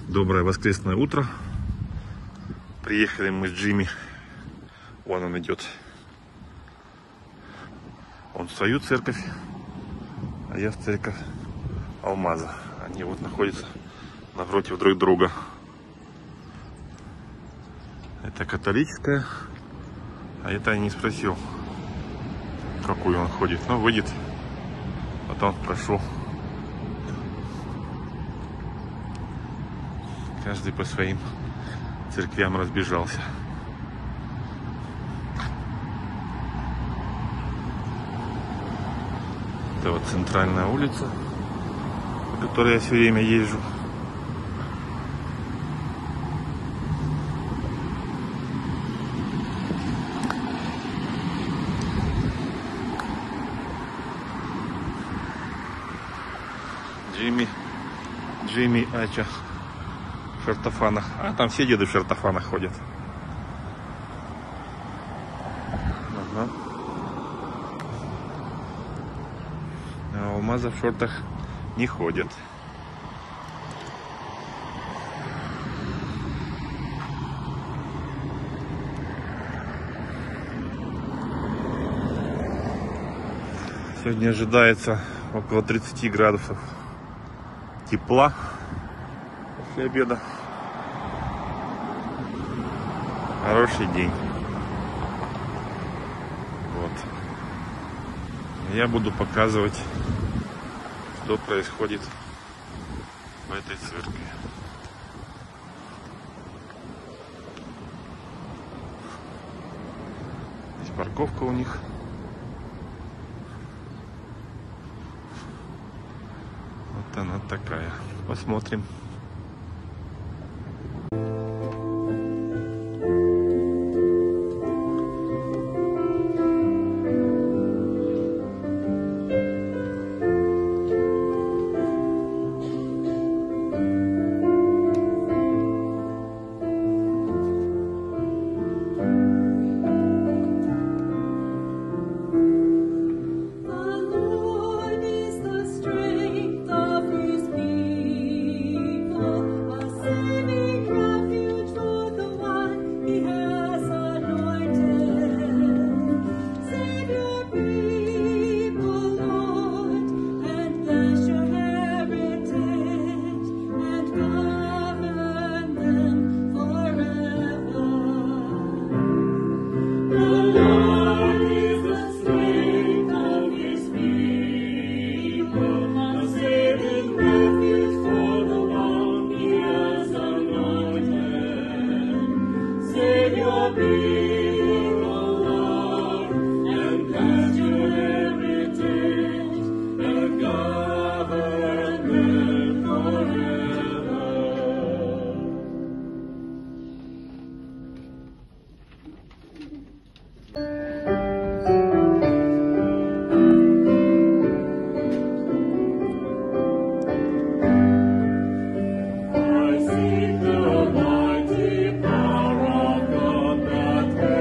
Доброе воскресное утро. Приехали мы с Джимми. Вон он идет. Он в свою церковь, а я в церковь Алмаза. Они вот находятся напротив друг друга. Это католическая, а это я не спросил, в какую он ходит. Но выйдет, потом спрошу. Каждый по своим церквям разбежался. Это вот центральная улица, по которой я все время езжу. Джимми, Ача в шартофанах. А там все деды в шартофанах ходят. Ага. А Алмаза в шортах не ходят. Сегодня ожидается около 30 градусов тепла после обеда. Хороший день. Вот. Я буду показывать, что происходит в этой церкви. Здесь парковка у них. Вот она такая. Посмотрим. I see the mighty power of God that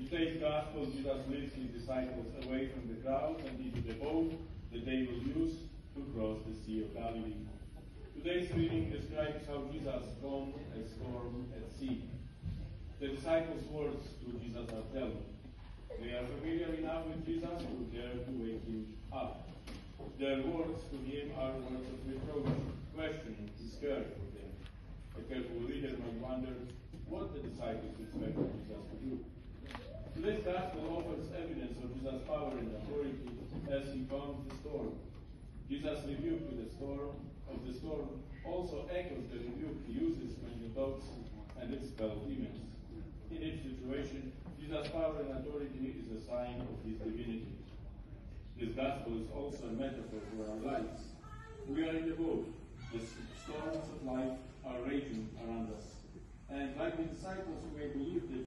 In today's Gospel, Jesus leads his disciples away from the crowd and into the boat that they will use to cross the Sea of Galilee. Today's reading describes how Jesus calmed a storm at sea. The disciples' words to Jesus are telling. They are familiar enough with Jesus to dare to wake him up. Their words to him are words of reproach, questioning his care for them. A careful reader might wonder what the disciples expected Jesus to do. Today's Gospel offers evidence of Jesus' power and authority as he calms the storm. Jesus' rebuke of the storm also echoes the rebuke he uses when he talks and expels demons. In each situation, Jesus' power and authority is a sign of his divinity. This Gospel is also a metaphor for our lives. We are in the boat. The storms of life are raging around us. And like the disciples who may believe that